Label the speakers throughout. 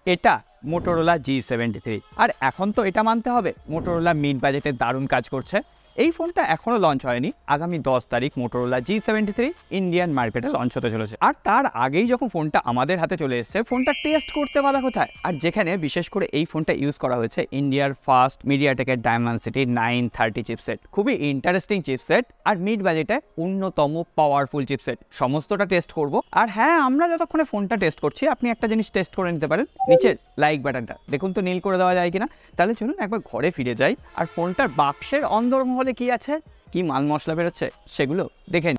Speaker 1: এটা Motorola G73 আর এখন তো এটা মানতে হবে মোটোরোলা মিড বাজেটে দারুণ কাজ করছে। এই ফোনটা এখনো লঞ্চ হয়নি, আগামী 10 তারিখ মোটোরোলা G73 ইন্ডিয়ান মার্কেটে লঞ্চ হতে চলেছে। আর তার আগেই যখন ফোনটা আমাদের হাতে চলে এসেছে, ফোনটা টেস্ট করতে বাধা কোথায়? আর যেখানে বিশেষ করে এই ফোনটা ইউজ করা হয়েছে ইন্ডিয়ার ফার্স্ট মিডিয়াটেকের ডায়মেনসিটি 930 চিপসেট, খুবই ইন্টারেস্টিং চিপসেট আর মিড বাজেটে অন্যতম পাওয়ারফুল চিপসেট। সমস্তটা টেস্ট করব। আর হ্যাঁ, আমরা যতক্ষণে ফোনটা টেস্ট করছি আপনি একটা জিনিস টেস্ট করে নিতে পারেন, নিচের লাইক বাটনটা দেখুন তো নীল করে দেওয়া যায় কিনা। তাহলে চলুন একবার ঘরে ফিরে যাই আর ফোনটার বাক্সের অন্দরমহলে কি আছে, কি মাল মশলা বেরোচ্ছে সেগুলো দেখেন।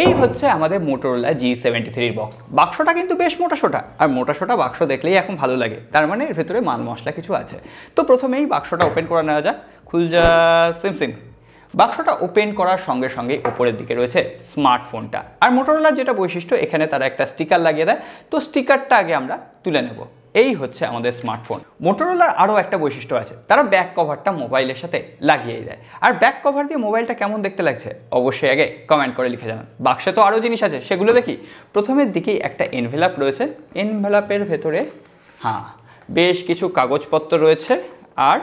Speaker 1: এই হচ্ছে আমাদের মোটোরোলা G73 বক্স। বাক্সটা কিন্তু বেশ মোটাসোটা, আর মোটাসোটা বাক্স দেখলেই এখন ভালো লাগে, তার মানে এর ভেতরে মাল মশলা কিছু আছে। তো প্রথমেই বাক্সটা ওপেন করে নেওয়া যাক। খুলজা সিমসিম। বাক্সটা ওপেন করার সঙ্গে সঙ্গে ওপরের দিকে রয়েছে স্মার্টফোনটা। আর মোটোরোলার যেটা বৈশিষ্ট্য, এখানে তারা একটা স্টিকার লাগিয়ে দেয়, তো স্টিকারটা আগে আমরা তুলে নেব। এই হচ্ছে আমাদের স্মার্টফোন। মোটোরোলার আরও একটা বৈশিষ্ট্য আছে, তারা ব্যাক কভারটা মোবাইলের সাথে লাগিয়ে দেয়। আর ব্যাক কভার দিয়ে মোবাইলটা কেমন দেখতে লাগছে অবশ্যই আগে কমেন্ট করে লিখে জানান। বাক্সে তো আরও জিনিস আছে, সেগুলো দেখি। প্রথমের দিকেই একটা এনভেলাপ রয়েছে, এনভেলাপের ভেতরে বেশ কিছু কাগজপত্র রয়েছে আর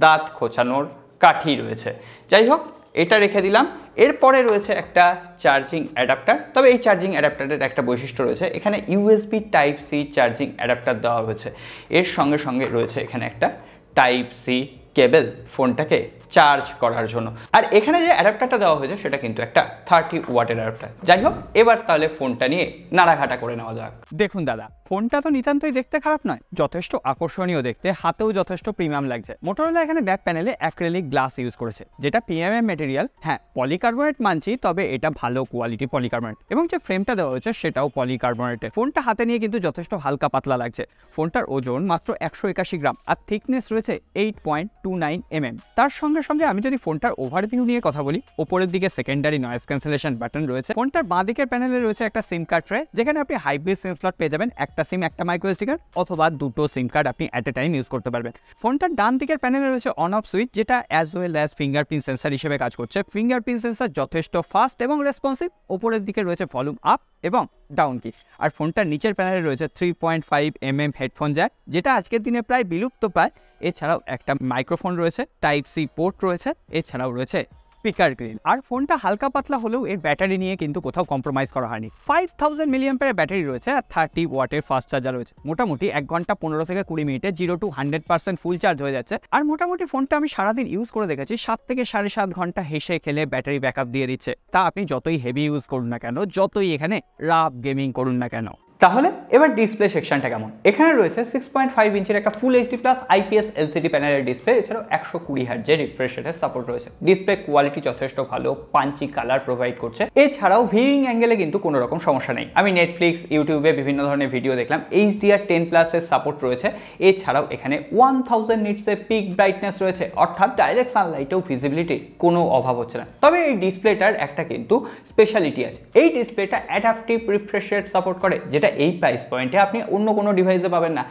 Speaker 1: দাঁত খোঁচানোর কাঠি রয়েছে। যাই হোক, এটা রেখে দিলাম। এরপরে রয়েছে একটা চার্জিং অ্যাডাপ্টার। তবে এই চার্জিং অ্যাডাপ্টারের একটা বৈশিষ্ট্য রয়েছে, এখানে USB Type-C চার্জিং অ্যাডাপ্টার দেওয়া হয়েছে। এর সঙ্গে সঙ্গে রয়েছে এখানে একটা Type-C কেবল ফোনটাকে চার্জ করার জন্য। আর এখানে যে অ্যাডাপ্টারটা দেওয়া হয়েছে সেটা কিন্তু একটা 30 ওয়াটের অ্যাডাপ্টার। যাই হোক, এবার তাহলে ফোনটা নিয়ে নাড়াঘাটা করে নেওয়া যাক। দেখুন দাদা, ফোনটা তো নিতান্তই দেখতে খারাপ নয়, যথেষ্ট আকর্ষণীয় দেখতে, হাতেও যথেষ্ট প্রিমিয়াম লাগছে। মোটোরোলা এখানে ব্যাক প্যানেলে অ্যাক্রিলিক গ্লাস ইউজ করেছে, যেটা প্রিমিয়াম ম্যাটেরিয়াল। হ্যাঁ, পলিকার্বনেট মানছি, তবে এটা ভালো কোয়ালিটি পলিকার্বনেট, এবং যে ফ্রেমটা দেওয়া হয়েছে সেটাও পলিকার্বনেটের। ফোনটা হাতে নিয়ে কিন্তু যথেষ্ট হালকা পাতলা লাগছে। ফোনটার ওজন মাত্র 181 গ্রাম আর থিকনেস রয়েছে 8.29 mm। তার সঙ্গে সঙ্গে আমি যদি ফোনটার ওভারভিউ নিয়ে কথা বলি, উপরের দিকে সেকেন্ডারি নয়েজ ক্যান্সেলেশন বাটন রয়েছে। ফোনটার বাঁ দিকের প্যানেলে রয়েছে একটা সিম কার্ড ট্রে, যেখানে আপনি হাইব্রিড সিম স্লট পেয়ে যাবেন, একটা সিম একটা মাইক্রো এসডি কার্ড, অথবা দুটো সিম কার্ড আপনি অ্যাট এ টাইম ইউজ করতে পারবেন। ফোনটার ডান দিকের প্যানেলে রয়েছে অন অফ সুইচ, যেটা as well as fingerprint sensor হিসেবে কাজ করছে। ফিঙ্গারপ্রিন্ট সেন্সার যথেষ্ট ফাস্ট এবং রেসপন্সিভ। উপরের দিকে রয়েছে ভলিউম আপ এবং ডাউন কি। আর ফোনটার নিচের প্যানেলে রয়েছে 3.5 mm হেডফোন জ্যাক, যেটা আজকের দিনে প্রায় বিলুপ্ত প্রায়। এছাড়াও একটা মাইক্রোফোন রয়েছে, Type-C পোর্ট রয়েছে, এছাড়াও রয়েছে স্পিকার গ্রিল। আর ফোনটা হালকা পাতলা হলেও এর ব্যাটারি নিয়ে কিন্তু কোথাও কম্প্রোমাইজ করা হয়নি। 5000 mAh ব্যাটারি রয়েছে আর 30 ওয়াটের ফাস্ট চার্জার রয়েছে। মোটামুটি 1 ঘন্টা 15 থেকে 20 মিনিটে 0 to 100% ফুল চার্জ হয়ে যাচ্ছে। আর মোটামুটি ফোনটা আমি সারাদিন ইউজ করে দেখেছি 7 থেকে 7.5 ঘন্টা হেসে খেলে ব্যাটারি ব্যাকআপ দিয়ে দিচ্ছে। তা আপনি যতই হেভি ইউজ করুন না কেন, যতই এখানে রাফ গেমিং করুন না কেন। তাহলে এবার ডিসপ্লে সেকশনটা কেমন? এখানে রয়েছে 6.5 ইঞ্চের একটা ফুল HD প্লাস IPS LCD প্যানেলের ডিসপ্লে। এছাড়াও 120 হার্টজের রিফ্রেশ রেটের সাপোর্ট রয়েছে। ডিসপ্লে কোয়ালিটি যথেষ্ট ভালো, পাঞ্চি কালার প্রোভাইড করছে। এছাড়াও ভিউইং অ্যাঙ্গেলে কিন্তু কোনো রকম সমস্যা নেই। আমি নেটফ্লিক্স, ইউটিউবে বিভিন্ন ধরনের ভিডিও দেখলাম। HDR10+ এর সাপোর্ট রয়েছে। এছাড়াও এখানে 1000 নিটসের পিক ব্রাইটনেস রয়েছে, অর্থাৎ ডাইরেক্ট সানলাইটেও ভিজিবিলিটির কোনো অভাব হচ্ছে না। তবে এই ডিসপ্লেটার একটা কিন্তু স্পেশালিটি আছে, এই ডিসপ্লেটা অ্যাডাপটিভ রিফ্রেশ রেট সাপোর্ট করে, যেটা এই প্রাইস পয়েন্টে আপনি অন্য কোনো ডিভাইসে পাবেন না।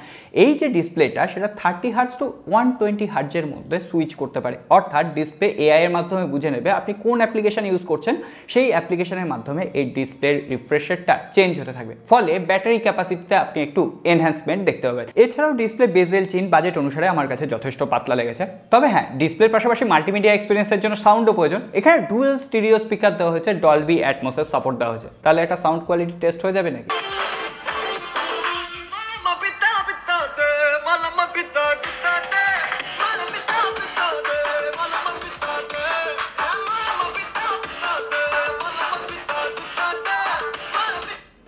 Speaker 1: এই যে ডিসপ্লেটা, সেটা 30 হার্টজ টু 120 হার্টজের মধ্যে সুইচ করতে পারে, অর্থাৎ ডিসপ্লে AI এর মাধ্যমে বুঝে নেবে আপনি কোন অ্যাপ্লিকেশন ইউজ করছেন, সেই অ্যাপ্লিকেশনের মাধ্যমে এই ডিসপ্লের রিফ্রেশ রেটটা চেঞ্জ হতে থাকবে। ফলে ব্যাটারি ক্যাপাসিটিতে আপনি একটু এনহ্যান্সমেন্ট দেখতে পাবেন। এছাড়াও ডিসপ্লে বেজেল চিন বাজেট অনুসারে আমার কাছে যথেষ্ট পাতলা লেগেছে। তবে হ্যাঁ, ডিসপ্লের পাশাপাশি মাল্টিমিডিয়া এক্সপিরিয়েন্সের জন্য সাউন্ডও প্রয়োজন। এখানে ডুয়েল স্টিরিও স্পিকার দেওয়া হয়েছে, ডলবি অ্যাটমসের সাপোর্ট দেওয়া হয়েছে। তাহলে একটা সাউন্ড কোয়ালিটি টেস্ট হয়ে যাবে নাকি?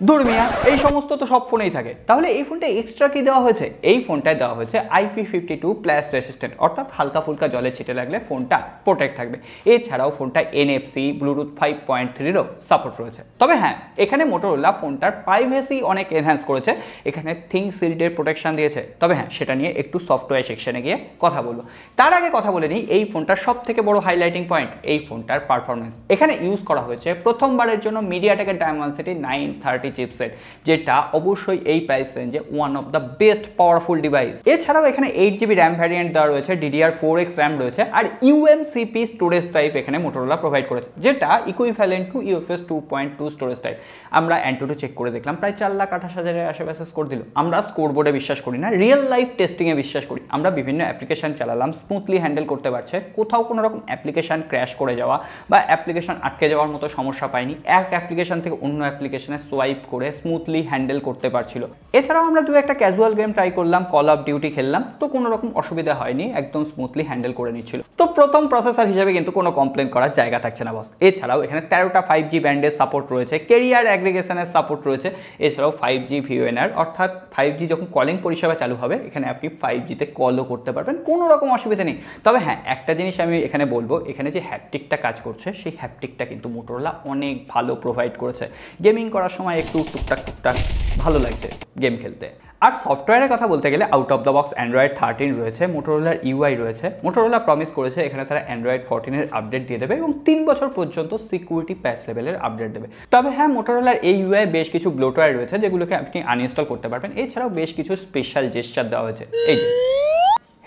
Speaker 1: দুর্মিয়া, এই সমস্ত তো সব ফোনেই থাকে। তাহলে এই ফোনটা এক্সট্রা কি দেওয়া হয়েছে? এই ফোনটায় দেওয়া হয়েছে IP52 প্লাস রেসিস্ট্যান্ট, অর্থাৎ হালকা ফুলকা জলে ছিটে লাগলে ফোনটা প্রোটেক্ট থাকবে। এছাড়াও ফোনটা NFC, ব্লুটুথ 5.3-এরও সাপোর্ট রয়েছে। তবে হ্যাঁ, এখানে মোটোরোলা ফোনটার প্রাইভেসি অনেক এনহ্যান্স করেছে। এখানে থিং শিল্ডের প্রোটেকশন দিয়েছে। তবে হ্যাঁ, সেটা নিয়ে একটু সফটওয়্যার সেকশনে গিয়ে কথা বলবো। তার আগে কথা বলে নিই এই ফোনটার সব থেকে বড় হাইলাইটিং পয়েন্ট, এই ফোনটার পারফরমেন্স। এখানে ইউজ করা হয়েছে প্রথমবারের জন্য মিডিয়াটেকের ডায়মেনসিটি 930 চিপসেট, যেটা অবশ্যই এই প্রাইস রেঞ্জে one of the best powerful device. এছাড়াও এখানে 8GB র্যাম ভ্যারিয়েন্ট দেওয়া রয়েছে, DDR4X র্যাম রয়েছে, আর UMCP স্টোরেজ টাইপ এখানে মোটোরোলা প্রোভাইড করেছে, যেটা equivalent to UFS 2.2 storage type. আমরা অ্যান্টুটু চেক করে দেখলাম, প্রায় 4,28,000-এর আশেপাশে স্কোর দিল। আমরা স্কোর বোর্ডে বিশ্বাস করি না, রিয়েল লাইফ টেস্টিংয়ে বিশ্বাস করি। আমরা বিভিন্ন অ্যাপ্লিকেশন চালালাম, স্মুথলি হ্যান্ডেল করতে পারছে, কোথাও কোনো রকম অ্যাপ্লিকেশন ক্র্যাশ করে যাওয়া বা অ্যাপ্লিকেশন আটকে যাওয়ার মতো সমস্যা পাইনি। এক অ্যাপ্লিকেশন থেকে অন্য অ্যাপ্লিকেশনে সোয়াইপ করে স্মুথলি হ্যান্ডেল করতে পারছিল। এছাড়াও আমরা একটা ক্যাজুয়াল গেম ট্রাই করলাম, কল অফ ডিউটি খেললাম, তো কোনো রকম অসুবিধা হয়নি, একদম স্মুথলি হ্যান্ডেল করে নিচ্ছিল। তো প্রথম প্রসেসর হিসেবে কিন্তু কোনো কমপ্লেন করার জায়গা থাকছে না বস। এছাড়াও এখানে 13টা 5G ব্যান্ডের সাপোর্ট রয়েছে, ক্যারিয়ার অ্যাগ্রিগেশনের সাপোর্ট রয়েছে, এছাড়াও 5G VoNR, অর্থাৎ 5G যখন কলিং পরিষেবা চালু হবে এখানে আপনি 5Gতে কলও করতে পারবেন, কোনো রকম অসুবিধা নেই। তবে হ্যাঁ, একটা জিনিস আমি এখানে বলবো, এখানে যে হ্যাপটিকটা কাজ করছে সেই হ্যাপটিকটা কিন্তু মোটোরোলা অনেক ভালো প্রোভাইড করেছে। গেমিং করার সময় একটু টুকটাক ভালো লাগছে গেম খেলতে। আর সফটওয়্যারের কথা বলতে গেলে out of the box Android 13 রয়েছে, মোটোরোলার UI রয়েছে। মোটোরোলা প্রমিস করেছে এখানে তারা অ্যান্ড্রয়েড 14-এর আপডেট দিয়ে দেবে এবং 3 বছর পর্যন্ত সিকিউরিটি প্যাচ লেভেলের আপডেট দেবে। তবে হ্যাঁ, মোটোরোলার এই UI বেশ কিছু ব্লোটওয়্যার রয়েছে যেগুলোকে আপনি আনইনস্টল করতে পারবেন। এছাড়াও বেশ কিছু স্পেশাল জেস্চার দেওয়া হয়েছে, এই যে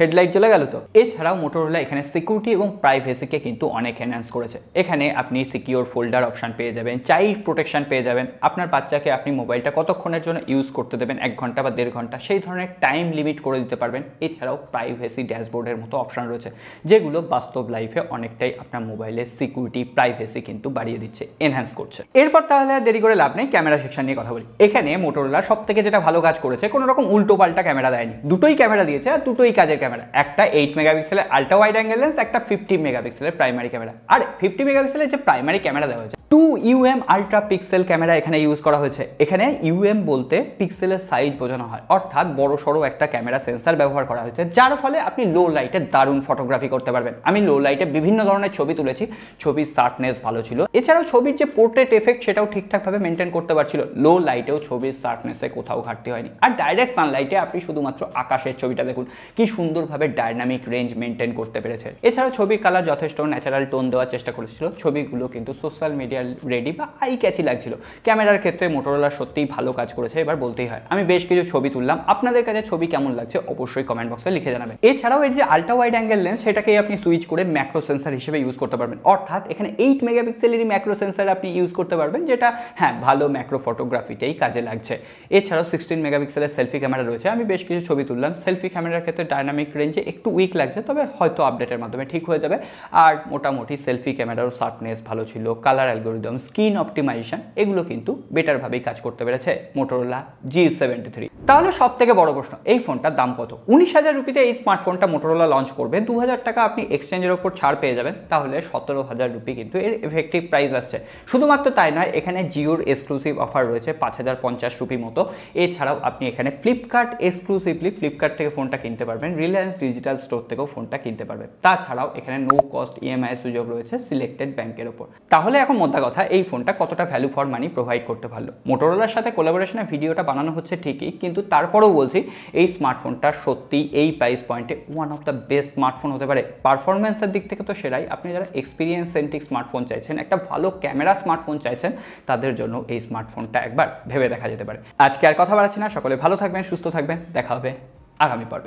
Speaker 1: হেডলাইট জ্বলে গেল তো। এছাড়াও মোটোরোলা এখানে সিকিউরিটি এবং প্রাইভেসিকে কিন্তু অনেক এনহ্যান্স করেছে। এখানে আপনি সিকিউর ফোল্ডার অপশন পেয়ে যাবেন, চাইল্ড প্রোটেকশন পেয়ে যাবেন, আপনার বাচ্চাকে আপনি মোবাইলটা কতক্ষণের জন্য ইউজ করতে দেবেন, 1 ঘন্টা বা 1.5 ঘন্টা, সেই ধরনের টাইম লিমিট করে দিতে পারবেন। এছাড়াও প্রাইভেসি ড্যাশবোর্ডের মতো অপশন রয়েছে, যেগুলো বাস্তব লাইফে অনেকটাই আপনার মোবাইলের সিকিউরিটি প্রাইভেসি কিন্তু বাড়িয়ে দিচ্ছে, এনহ্যান্স করছে। এরপর তাহলে দেরি করে লাভ নেই, ক্যামেরা সেকশন নিয়ে কথা বলি। এখানে মোটোরোলা সব থেকে যেটা ভালো কাজ করেছে, কোনো রকম উল্টো পাল্টা ক্যামেরা দেয়নি, দুটোই ক্যামেরা দিয়েছে আর দুটোই কাজের ক্যামেরা। একটা 8 মেগাপিক্সেলের আল্ট্রা ওয়াইড অ্যাঙ্গেল লেন্স, একটা 50 মেগাপিক্সেলের প্রাইমারি ক্যামেরা। আর 50 মেগাপিক্সেলের যে প্রাইমারি ক্যামেরা দেওয়া হয়েছে, 2UM আল্ট্রা পিক্সেল ক্যামেরা এখানে ইউজ করা হয়েছে। এখানে UM বলতে পিক্সেলের সাইজ বোঝানো হয়, অর্থাৎ বড় সড়ো একটা ক্যামেরা সেন্সার ব্যবহার করা হয়েছে, যার ফলে আপনি লো লাইটে দারুণ ফটোগ্রাফি করতে পারবেন। আমি লো লাইটে বিভিন্ন ধরনের ছবি তুলেছি, ছবির শার্পনেস ভালো ছিল। এছাড়াও ছবির যে পোর্ট্রেট এফেক্ট সেটাও ঠিকঠাকভাবে মেনটেন করতে পারছিল, লো লাইটেও ছবির শার্পনেসে কোথাও ঘাটতি হয়নি। আর ডাইরেক্ট সানলাইটে আপনি শুধুমাত্র আকাশের ছবিটা দেখুন, কি সুন্দরভাবে ডায়নামিক রেঞ্জ মেনটেন করতে পেরেছে। এছাড়াও ছবির কালার যথেষ্ট ন্যাচারাল টোন দেওয়ার চেষ্টা করেছিল, ছবিগুলো কিন্তু সোশ্যাল মিডিয়া রেডি বা আই ক্যাচি লাগছিল। ক্যামেরার ক্ষেত্রে মোটোরোলা সত্যিই ভালো কাজ করেছে, এবার বলতেই হয়। আমি বেশ কিছু ছবি তুললাম, আপনাদের কাছে ছবি কেমন লাগছে অবশ্যই কমেন্ট বক্সে লিখে জানাবেন। এছাড়াও এর যে আল্ট্রা ওয়াইড অ্যাঙ্গেল লেন্স, সেটাকে আপনি সুইচ করে ম্যাক্রো সেন্সার হিসেবে ইউজ করতে পারবেন, অর্থাৎ এখানে 8 মেগাপিক্সেলেরই ম্যাক্রো সেন্সার আপনি ইউজ করতে পারবেন, যেটা হ্যাঁ ভালো ম্যাক্রো ফটোগ্রাফিতেই কাজে লাগছে। এছাড়াও 16 মেগাপিক্সেলের সেলফি ক্যামেরা রয়েছে, আমি বেশ কিছু ছবি তুললাম। সেলফি ক্যামেরার ক্ষেত্রে ডায়নামিক রেঞ্জে একটু উইক লাগছে, তবে হয়তো আপডেটের মাধ্যমে ঠিক হয়ে যাবে। আর মোটামুটি সেলফি ক্যামেরারও শার্পনেস ভালো ছিল, কালার অ্যালগোরিদম, স্ক্রিন অপটিমাইজেশন, এগুলো কিন্তু বেটারভাবেই কাজ করতে পেরেছে মোটোরোলা G73। তাহলে সব থেকে বড় প্রশ্ন, এই ফোনটার দাম কত? 19,000 রুপিতে এই স্মার্টফোনটা মোটোরোলা লঞ্চ করবে, 2,000 টাকা আপনি এক্সচেঞ্জের ওপর ছাড় পেয়ে যাবেন, তাহলে 17,000 রুপি কিন্তু এর এফেক্টিভ প্রাইস আসছে। শুধুমাত্র তাই নয়, এখানে জিওর এক্সক্লুসিভ অফার রয়েছে 5,050 রুপি মতো। এছাড়াও আপনি এখানে ফ্লিপকার্ট এক্সক্লুসিভলি ফ্লিপকার্ট থেকে ফোনটা কিনতে পারবেন, রিলায়েন্স ডিজিটাল স্টোর থেকেও ফোনটা কিনতে পারবেন। তাছাড়াও এখানে নো কস্ট EMI সুযোগ রয়েছে সিলেক্টেড ব্যাংকের ওপর। তাহলে এখন মোদ্দা কথা, এই ফোনটা কতটা ভ্যালু ফর মানি প্রোভাইড করতে পারলো? মোটোরোলার সাথে কোলাবোরেশনে ভিডিওটা বানানো হচ্ছে ঠিকই, কিন্তু তারপরেও বলছি এই স্মার্টফোনটা সত্যি এই প্রাইস পয়েন্টে one of the best smartphone হতে পারে। পারফরমেন্সের দিক থেকে তো সেরাই, আপনি যারা এক্সপিরিয়েন্স সেন্ট্রিক স্মার্টফোন চাইছেন, একটা ভালো ক্যামেরা স্মার্টফোন চাইছেন, তাদের জন্য এই স্মার্টফোনটা একবার ভেবে দেখা যেতে পারে। আজকে আর কথা বাড়াচ্ছি না, সকলে ভালো থাকবেন, সুস্থ থাকবেন, দেখা হবে আগামী পর্বে।